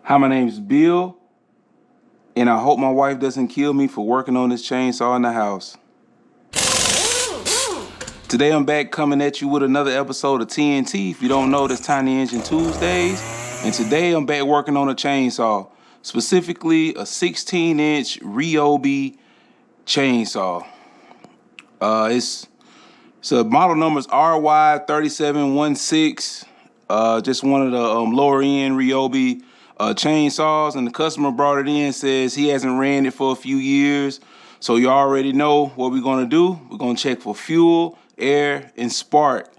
Hi, my name's Bill, and I hope my wife doesn't kill me for working on this chainsaw in the house. Today I'm back coming at you with another episode of TNT. If you don't know, that's Tiny Engine Tuesdays. And today I'm back working on a chainsaw, specifically a 16-inch Ryobi chainsaw. It's model number's Ry3716. Just one of the lower end Ryobi chainsaws, and the customer brought it in, says he hasn't ran it for a few years. So you already know what we're gonna do. We're gonna check for fuel, air, and spark,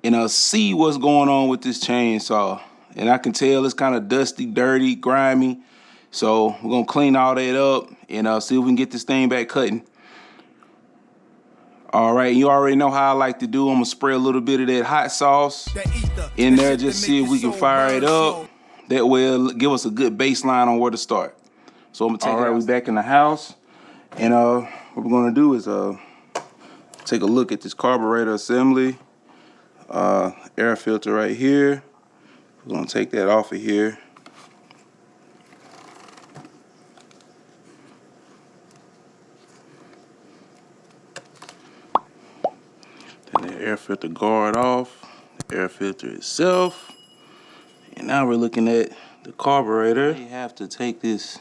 and see what's going on with this chainsaw. And I can tell it's kind of dusty, dirty, grimy. So we're gonna clean all that up and see if we can get this thing back cutting. All right, you already know how I like to do. I'm gonna spray a little bit of that hot sauce in there, just see if we can fire it up. That way it'll give us a good baseline on where to start. So I'm gonna take it. All right, we're back in the house, and what we're gonna do is take a look at this carburetor assembly. Air filter right here. We're gonna take that off of here. Then the air filter guard off, the air filter itself. And now we're looking at the carburetor. You have to take this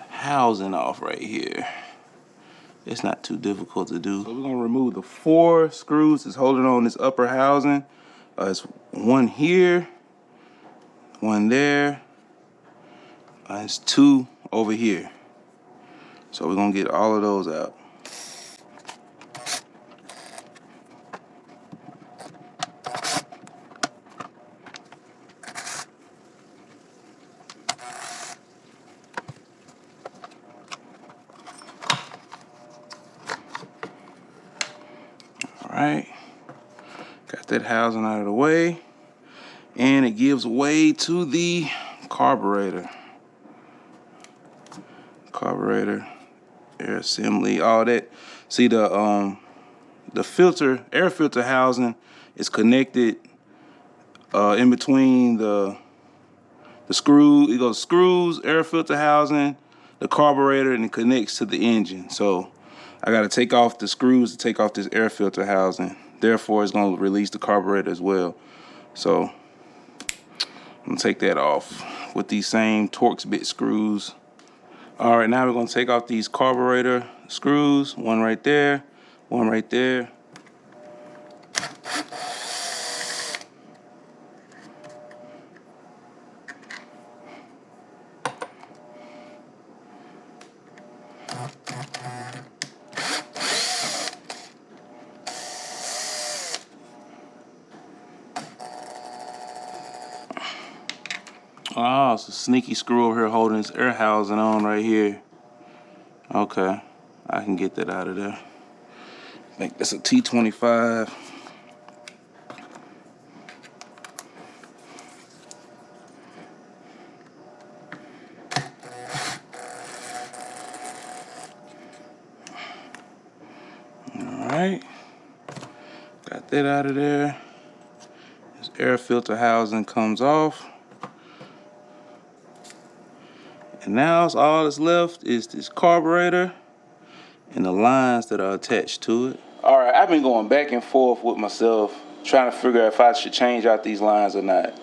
housing off right here. It's not too difficult to do. So we're gonna remove the 4 screws that's holding on this upper housing. It's one here, one there, it's 2 over here. So we're gonna get all of those out. All right, got that housing out of the way, and it gives way to the carburetor. Carburetor, air assembly, all that. See the filter, air filter housing is connected in between the screw. It goes screws, air filter housing, the carburetor, and it connects to the engine. So I got to take off the screws to take off this air filter housing. Therefore, it's going to release the carburetor as well. So I'm going to take that off with these same Torx bit screws. All right, now we're going to take off these carburetor screws. One right there, one right there. Oh, it's a sneaky screw over here holding this air housing on right here. Okay, I can get that out of there. I think that's a T25. All right, got that out of there. This air filter housing comes off. And now all that's left is this carburetor and the lines that are attached to it. All right, I've been going back and forth with myself, trying to figure out if I should change out these lines or not.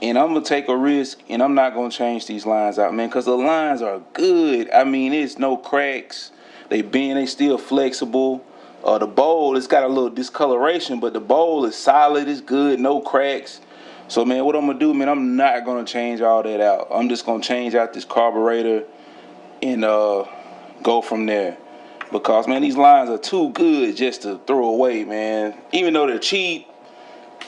And I'm gonna take a risk, and I'm not gonna change these lines out, man, because the lines are good. I mean, it's no cracks. They bend, they still flexible. The bowl, it's got a little discoloration, but the bowl is solid, it's good, no cracks. So, man, what I'm gonna do, man, I'm not gonna change all that out. I'm just gonna change out this carburetor and go from there. Because, man, these lines are too good just to throw away, man. Even though they're cheap,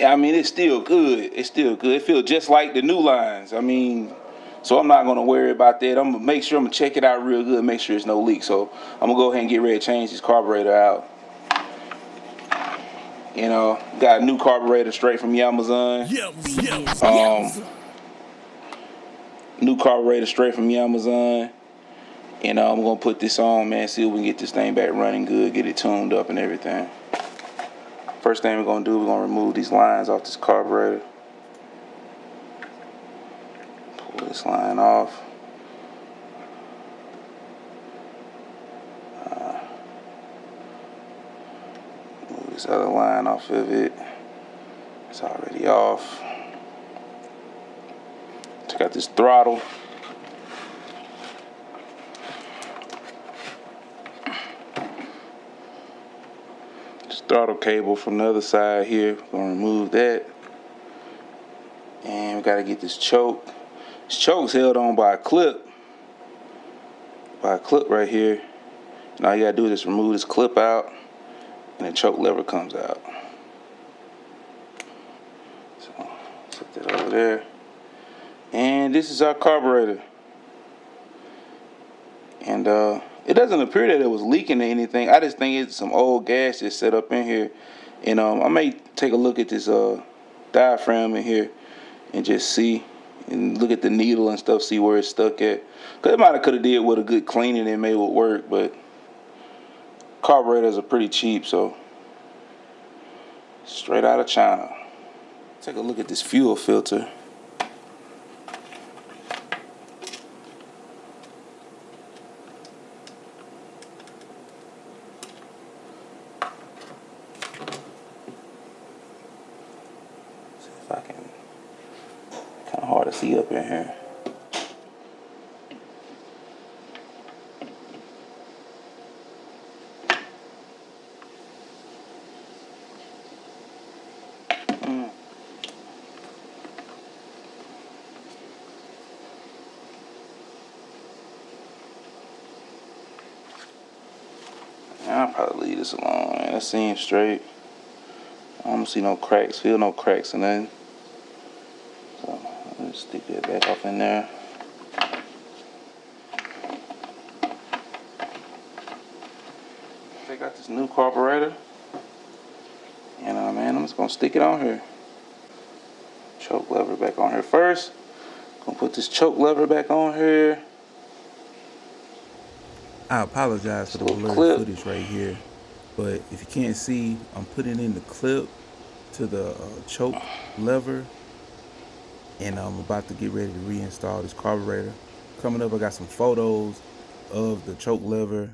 I mean, it's still good. It's still good. It feels just like the new lines. I mean, so I'm not gonna worry about that. I'm gonna make sure, I'm gonna check it out real good, make sure there's no leak. So I'm gonna go ahead and get ready to change this carburetor out. You know, got a new carburetor straight from Amazon. New carburetor straight from Amazon. And I'm gonna put this on, man, see if we can get this thing back running good, get it tuned up and everything. First thing we're gonna do, we're gonna remove these lines off this carburetor. Pull this line off. Move this other line off of it. It's already off. Check out this throttle. This throttle cable from the other side here. We're gonna remove that. And we gotta get this choke. This choke's held on by a clip. By a clip right here. And all you gotta do is just remove this clip out, and the choke lever comes out. So set that over there. And this is our carburetor. And it doesn't appear that it was leaking or anything. I just think it's some old gas that's set up in here. And I may take a look at this diaphragm in here and just see and look at the needle and stuff, see where it's stuck at. Cause it could have did with a good cleaning and made it work, but carburetors are pretty cheap, so straight out of China. Take a look at this fuel filter. See if I can. Kind of hard to see up in here. I'll probably leave this alone, man. That seems straight. I don't see no cracks, feel no cracks or nothing. So let's stick that back up in there. Take out this new carburetor. And man, I'm just gonna stick it on here. Choke lever back on here first. Gonna put this choke lever back on here. I apologize for the blurry footage right here, but if you can't see, I'm putting in the clip to the choke lever, and I'm about to get ready to reinstall this carburetor. Coming up, I got some photos of the choke lever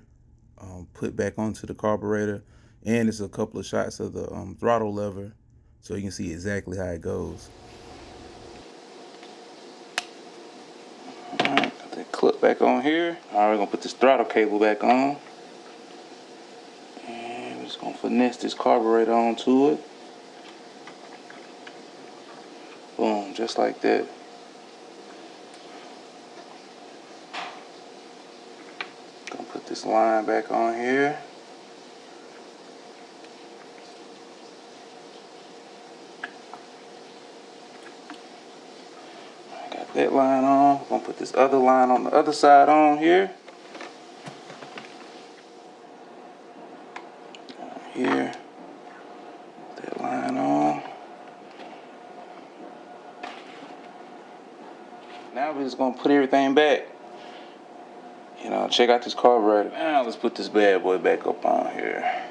put back onto the carburetor, and there's a couple of shots of the throttle lever, so you can see exactly how it goes. Alright, got that clip back on here. Alright, we're gonna put this throttle cable back on. And we're just gonna finesse this carburetor onto it. Boom, just like that. Gonna put this line back on here. Got that line on. We're gonna put this other line on the other side on here. Here. That line on. Now we're just gonna put everything back. You know, check out this carburetor. Now let's put this bad boy back up on here.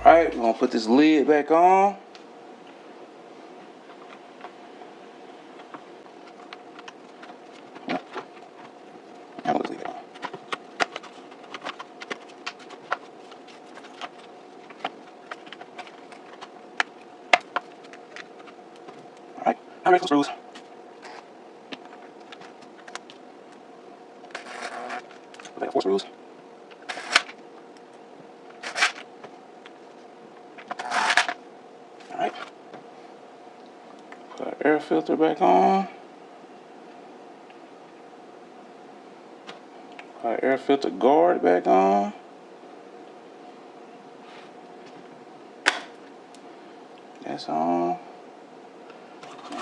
Alright, we're gonna put this lid back on. Now let's leave it on. Alright, now ready for screws. Put back 4 screws. Alright. Put our air filter back on. Put our air filter guard back on. That's on.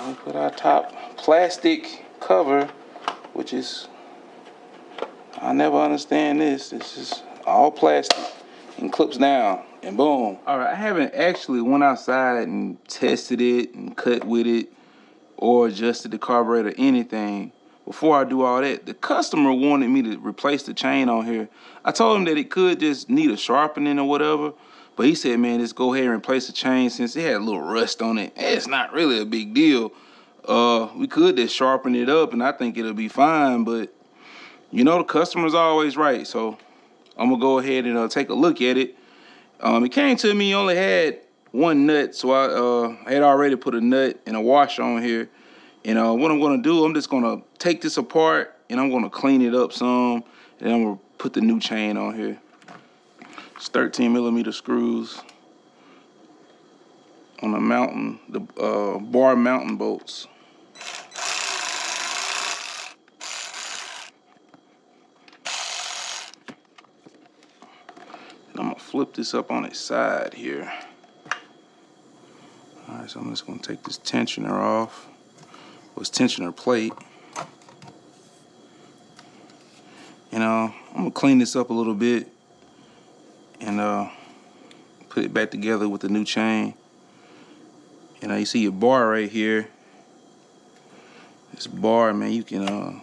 we put our top plastic cover, which is, I never understand this. This is all plastic and clips down and boom. All right, I haven't actually went outside and tested it and cut with it or adjusted the carburetor or anything. Before I do all that, the customer wanted me to replace the chain on here. I told him that it could just need a sharpening or whatever, but he said, man, just go ahead and replace the chain since it had a little rust on it. It's not really a big deal. We could just sharpen it up and I think it'll be fine, but you know the customer's always right, so I'm gonna go ahead and take a look at it. It came to me, only had one nut, so I had already put a nut and a washer on here. And what I'm gonna do, I'm just gonna take this apart and I'm gonna clean it up some, and I'm gonna put the new chain on here. It's 13mm screws on the mountain, the bar mountain bolts. And I'm gonna flip this up on its side here. All right, so I'm just gonna take this tensioner off. It's tensioner plate. And I'm gonna clean this up a little bit and put it back together with the new chain. And you see your bar right here. This bar, man, you can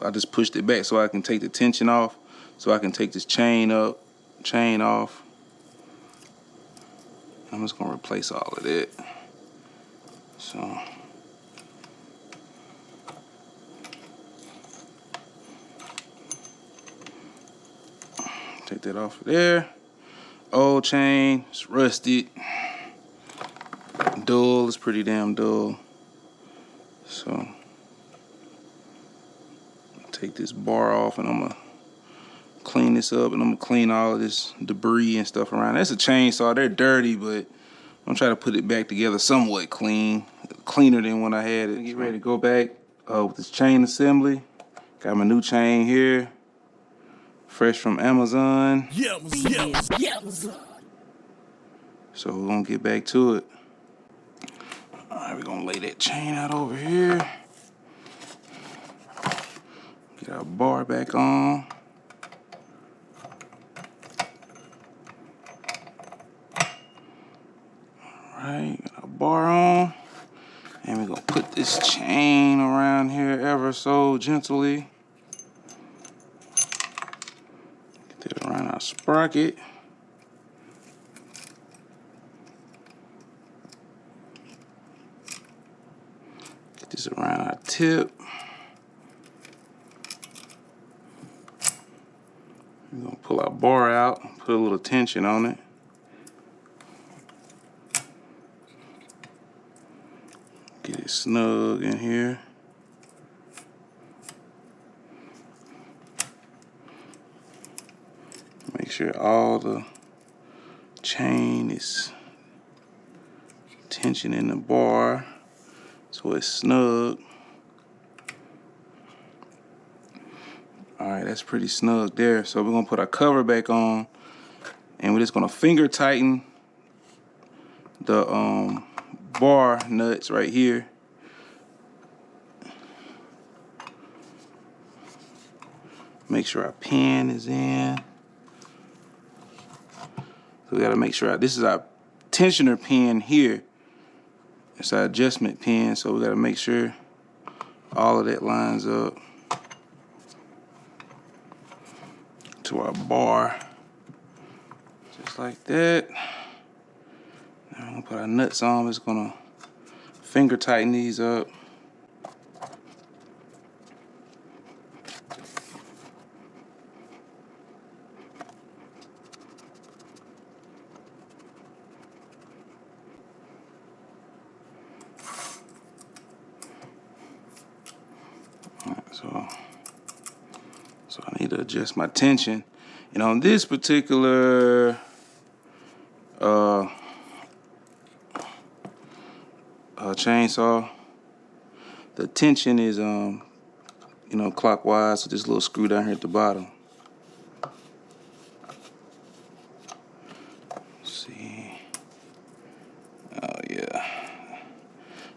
I just pushed it back so I can take the tension off, so I can take this chain off. I'm just gonna replace all of that. So take that off of there. Old chain, it's rusted. Dull, it's pretty damn dull. So take this bar off and I'm gonna clean this up, and I'm gonna clean all of this debris and stuff around. That's a chainsaw, they're dirty, but I'm trying to put it back together somewhat clean, cleaner than when I had it. Get ready to go back with this chain assembly. Got my new chain here, fresh from Amazon. Yeah. So we're gonna get back to it. All right, we're gonna lay that chain out over here. Get our bar back on. All right, got our bar on. And we're gonna put this chain around here ever so gently. Get that around our sprocket. Get this around our tip. We're gonna pull our bar out, put a little tension on it. Get it snug in here. Make sure all the chain is tension in the bar so it's snug. All right, that's pretty snug there. So we're gonna put our cover back on, and we're just gonna finger tighten the bar nuts right here. Make sure our pin is in. So we gotta make sure this is our tensioner pin here. It's our adjustment pin, so we gotta make sure all of that lines up to our bar, just like that. Now we're gonna put our nuts on. We're just gonna finger tighten these up. So I need to adjust my tension. And on this particular chainsaw, the tension is clockwise, so this little screw down here at the bottom. Let's see. Oh yeah. I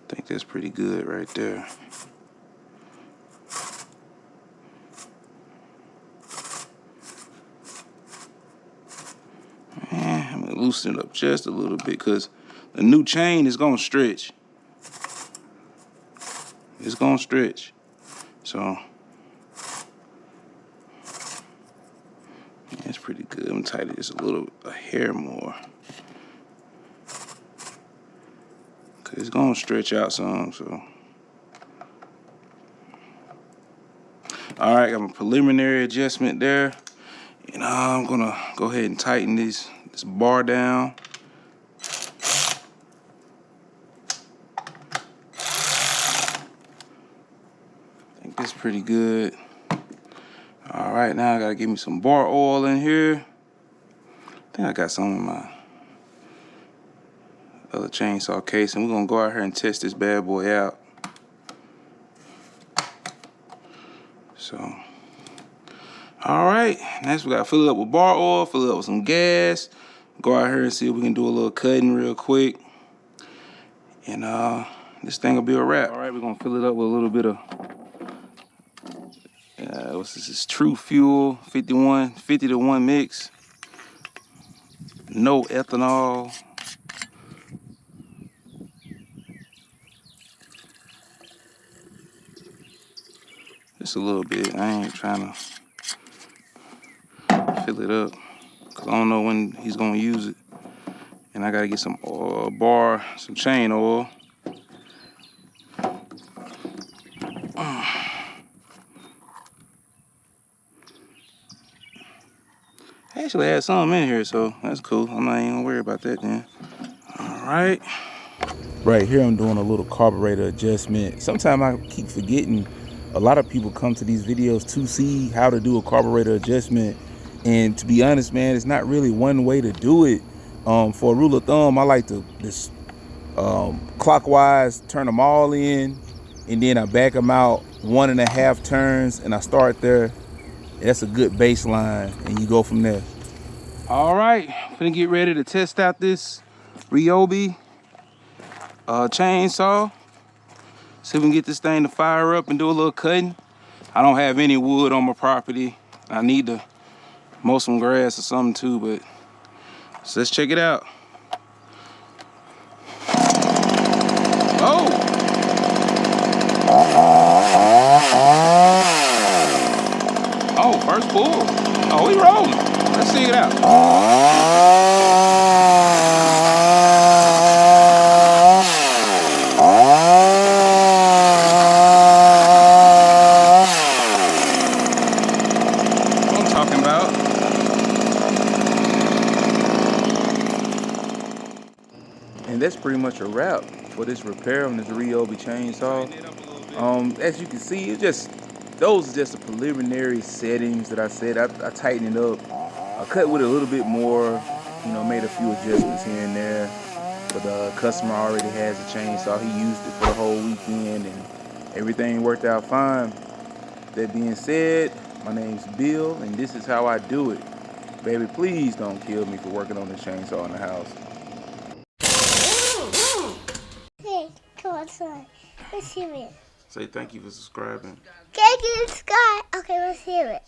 think that's pretty pretty good right there. Man, I'm gonna loosen it up just a little bit because the new chain is gonna stretch. It's gonna stretch. So that's pretty good. I'm gonna tighten it just a hair more. Cause it's gonna stretch out some, so. All right, got my preliminary adjustment there. And I'm gonna go ahead and tighten this bar down. I think that's pretty good. All right, now I gotta give me some bar oil in here. I think I got some in my other chainsaw case, and we're gonna go out here and test this bad boy out. So, all right, next we gotta fill it up with bar oil, fill it up with some gas, go out here and see if we can do a little cutting real quick. And this thing will be a wrap. All right, we're gonna fill it up with a little bit of, what's this? It's True Fuel 50 to 1 mix. No ethanol. Just a little bit. I ain't trying to fill it up because I don't know when he's gonna use it. And I gotta get some some chain oil. I actually had some in here, so that's cool. I'm not even gonna worry about that then. All right. Right here I'm doing a little carburetor adjustment. Sometimes I keep forgetting a lot of people come to these videos to see how to do a carburetor adjustment. And to be honest, man, it's not really one way to do it. For a rule of thumb, I like to clockwise turn them all in, and then I back them out 1.5 turns, and I start there. That's a good baseline, and you go from there. All right, finna get ready to test out this Ryobi chainsaw. See if we can get this thing to fire up and do a little cutting. I don't have any wood on my property. I need to mow some grass or something too, but so let's check it out. Oh! Oh, first pull. Oh, we rolling. Let's see it out. What I'm talking about. And that's pretty much a wrap for this repair on this Ryobi chainsaw. As you can see, those are just the preliminary settings that I said. I tightened it up. I cut with it a little bit more, made a few adjustments here and there. But the customer already has a chainsaw. He used it for the whole weekend and everything worked out fine. That being said, my name's Bill and this is how I do it. Baby, please don't kill me for working on the chainsaw in the house. Hey, come outside. Let's hear it. Say thank you for subscribing. Thank you, Sky. Okay, let's hear it.